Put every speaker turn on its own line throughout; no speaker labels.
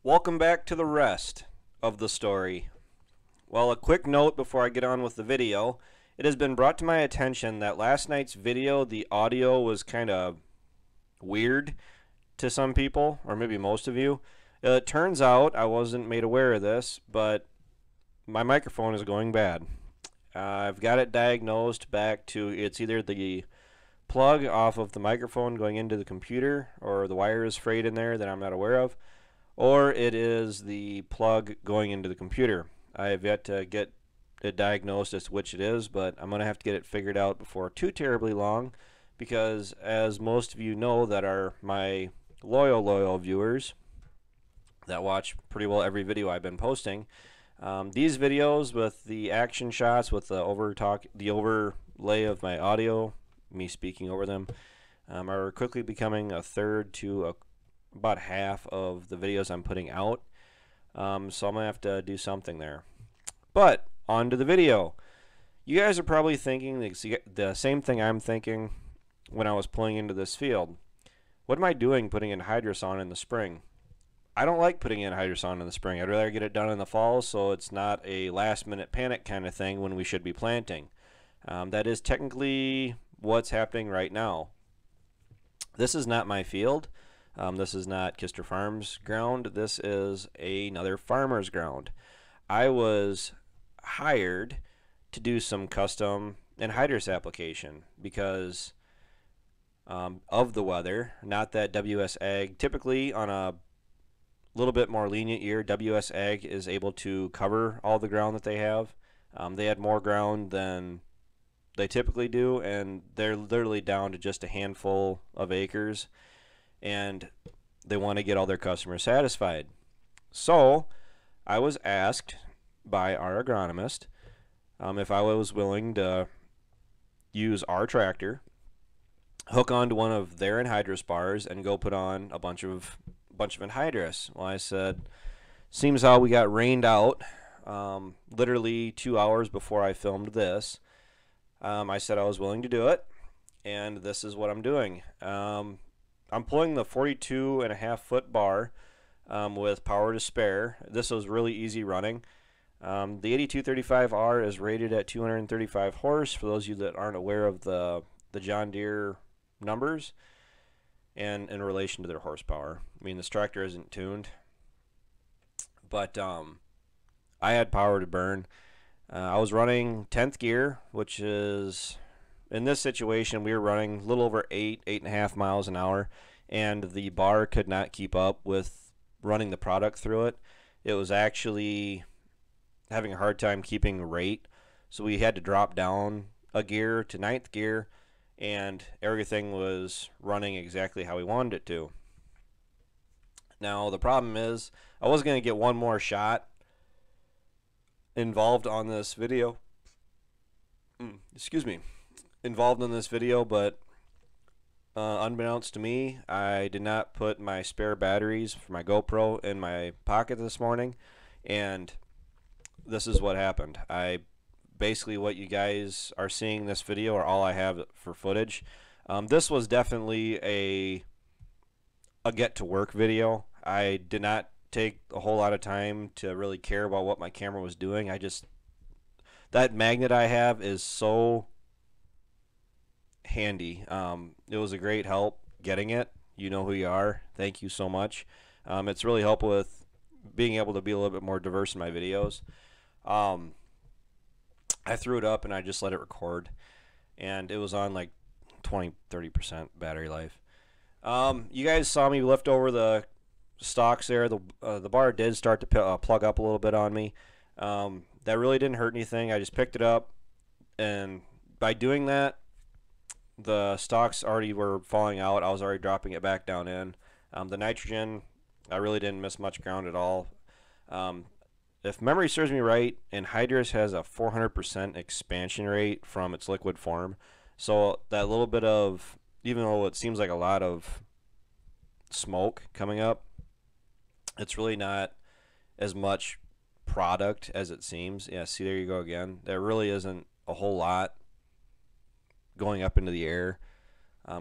Welcome back to the rest of the story. Well, a quick note before I get on with the video. It has been brought to my attention that last night's video, the audio was kind of weird to some people, or maybe most of you. It turns out, I wasn't made aware of this, but my microphone is going bad. I've got it diagnosed back to it's either the plug off of the microphone going into the computer, or the wire is frayed in there that I'm not aware of, or it is the plug going into the computer. I have yet to get it diagnosed as to which it is, but I'm going to have to get it figured out before too terribly long, because as most of you know that are my loyal viewers that watch pretty well every video I've been posting, these videos with the action shots, with the overlay of my audio, me speaking over them, are quickly becoming a third to about half of the videos I'm putting out. So I'm going to have to do something there. But on to the video. You guys are probably thinking the same thing I'm thinking when I was pulling into this field. What am I doing putting Anhydrous on in the spring? I don't like putting Anhydrous on in the spring. I'd rather get it done in the fall so it's not a last minute panic kind of thing when we should be planting. That is technically what's happening right now. This is not my field. This is not Kister Farms ground. This is another farmer's ground. I was hired to do some custom Anhydrous application because of the weather. Not that WS Ag, typically on a little bit more lenient year, WS Ag is able to cover all the ground that they have. They had more ground than they typically do, and they're literally down to just a handful of acres, and they want to get all their customers satisfied. So I was asked by our agronomist if I was willing to use our tractor, hook onto one of their Anhydrous bars, and go put on a bunch of Anhydrous. Well, I said, seems how we got rained out literally 2 hours before I filmed this. I said I was willing to do it, and this is what I'm doing. I'm pulling the 42.5 foot bar with power to spare. This was really easy running. The 8235R is rated at 235 horse, for those of you that aren't aware of the John Deere numbers and in relation to their horsepower. I mean, this tractor isn't tuned, but I had power to burn. I was running 10th gear, which is, in this situation, we were running a little over 8.5 miles an hour, and the bar could not keep up with running the product through it. It was actually having a hard time keeping rate, so we had to drop down a gear to 9th gear, and everything was running exactly how we wanted it to. Now, the problem is, I was going to get one more shot involved on this video. Excuse me. Involved in this video, but unbeknownst to me, I did not put my spare batteries for my GoPro in my pocket this morning, and this is what happened. Basically what you guys are seeing in this video are all I have for footage. This was definitely a get to work video. I did not take a whole lot of time to really care about what my camera was doing. That magnet I have is so handy. It was a great help getting it. You know who you are. Thank you so much. It's really helped with being able to be a little bit more diverse in my videos. I threw it up and I just let it record, and it was on like 20-30% battery life. You guys saw me lift over the stalks there. The bar did start to plug up a little bit on me. That really didn't hurt anything. I just picked it up, and by doing that, the stalks already were falling out. I was already dropping it back down in. The nitrogen, I really didn't miss much ground at all. If memory serves me right, Anhydrous has a 400% expansion rate from its liquid form. So that little bit of, even though it seems like a lot of smoke coming up, it's really not as much product as it seems. Yeah, see, there you go again. There really isn't a whole lot going up into the air.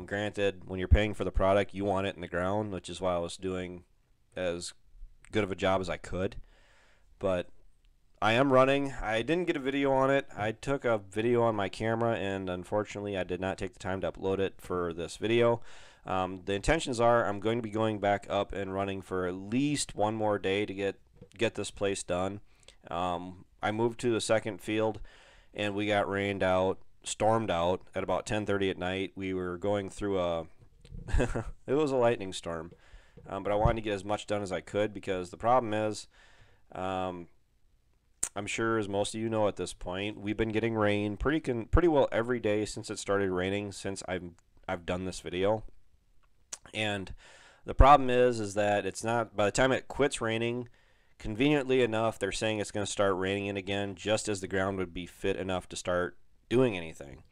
Granted, when you're paying for the product, you want it in the ground, which is why I was doing as good of a job as I could. But I am running. I didn't get a video on it. I took a video on my camera, and unfortunately I did not take the time to upload it for this video. The intentions are I'm going to be going back up and running for at least one more day to get this place done. I moved to the second field, and we got rained out, stormed out at about 10:30 at night. We were going through a it was a lightning storm, but I wanted to get as much done as I could, because the problem is, I'm sure as most of you know at this point, we've been getting rain pretty well every day since it started raining, since I've done this video. And the problem is that it's not, by the time it quits raining, conveniently enough, they're saying it's going to start raining in again just as the ground would be fit enough to start doing anything.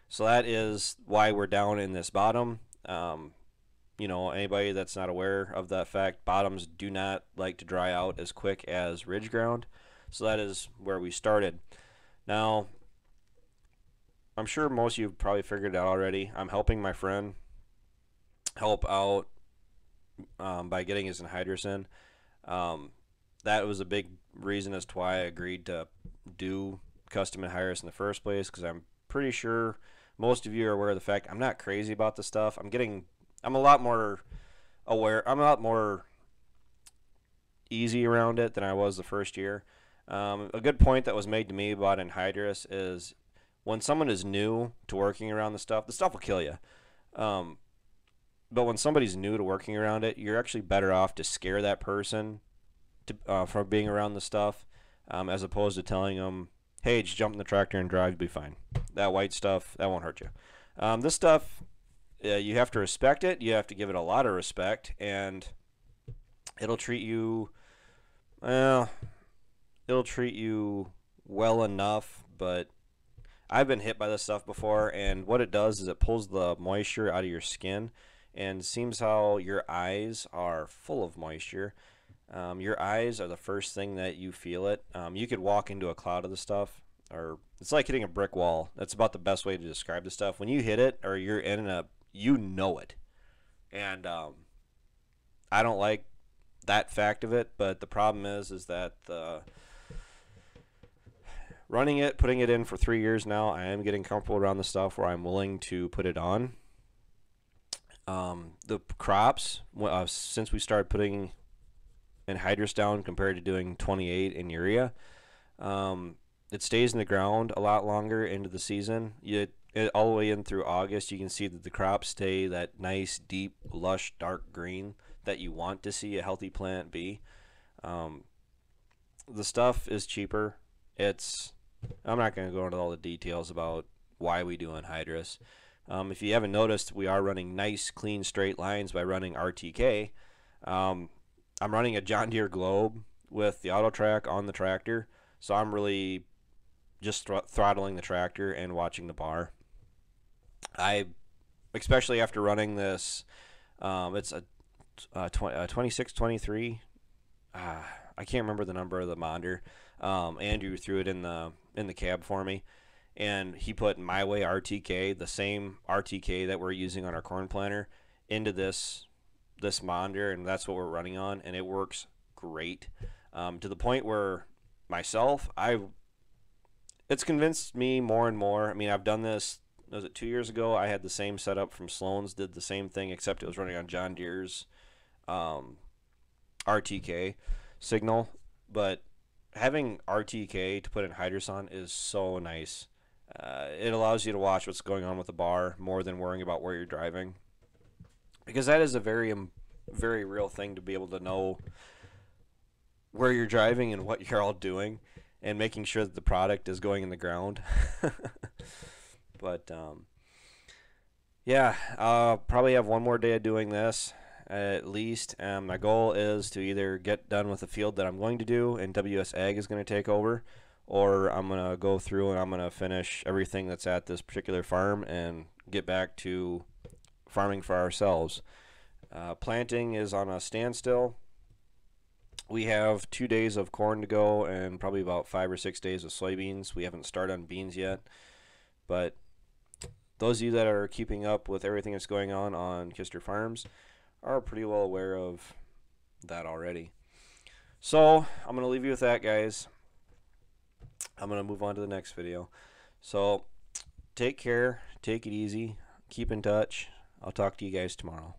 So that is why we're down in this bottom. You know, anybody that's not aware of that fact, bottoms do not like to dry out as quick as ridge ground. So that is where we started. Now, I'm sure most of you have probably figured it out already. I'm helping my friend help out by getting his anhydrous in. That was a big reason as to why I agreed to do custom anhydrous in the first place, because I'm pretty sure most of you are aware of the fact I'm not crazy about this stuff. I'm a lot more aware. I'm a lot more easy around it than I was the first year. A good point that was made to me about anhydrous is when someone is new to working around the stuff will kill you. But when somebody's new to working around it, you're actually better off to scare that person from being around the stuff, as opposed to telling them, hey, just jump in the tractor and drive, you'll be fine. That white stuff, that won't hurt you. This stuff, you have to respect it. You have to give it a lot of respect, and it'll treat you, well, it'll treat you well enough, but I've been hit by this stuff before, and what it does is it pulls the moisture out of your skin, and seems how your eyes are full of moisture. Your eyes are the first thing that you feel it. You could walk into a cloud of the stuff, or it's like hitting a brick wall. That's about the best way to describe the stuff. When you hit it, or you're in a, you know it. And I don't like that fact of it, but the problem is that running it, putting it in for 3 years now, I am getting comfortable around the stuff where I'm willing to put it on. The crops, since we started putting anhydrous down compared to doing 28 in urea, it stays in the ground a lot longer into the season. All the way in through August, you can see that the crops stay that nice, deep, lush, dark green that you want to see a healthy plant be. The stuff is cheaper. I'm not going to go into all the details about why we do anhydrous. If you haven't noticed, we are running nice, clean, straight lines by running RTK. I'm running a John Deere Globe with the auto track on the tractor, so I'm really just throttling the tractor and watching the bar. Especially after running this, it's a 26, 23. I can't remember the number of the monitor. Andrew threw it in the cab for me, and he put My Way RTK, the same RTK that we're using on our corn planter, into this monitor, and that's what we're running on, and it works great, to the point where myself, it's convinced me more and more. I mean, I've done this, was it 2 years ago? I had the same setup from Sloan's, did the same thing, except it was running on John Deere's RTK signal. But having RTK to put anhydrous on is so nice. It allows you to watch what's going on with the bar more than worrying about where you're driving, because that is a very real thing, to be able to know where you're driving and what you're all doing, and making sure that the product is going in the ground. But yeah, I'll probably have one more day of doing this at least. My goal is to either get done with the field that I'm going to do and WS Ag is going to take over, or I'm going to go through and I'm going to finish everything that's at this particular farm and get back to farming for ourselves. Planting is on a standstill. We have 2 days of corn to go and probably about 5 or 6 days of soybeans. We haven't started on beans yet, but those of you that are keeping up with everything that's going on Kister Farms are pretty well aware of that already. So I'm going to leave you with that, guys. I'm going to move on to the next video. So take care, take it easy, keep in touch. I'll talk to you guys tomorrow.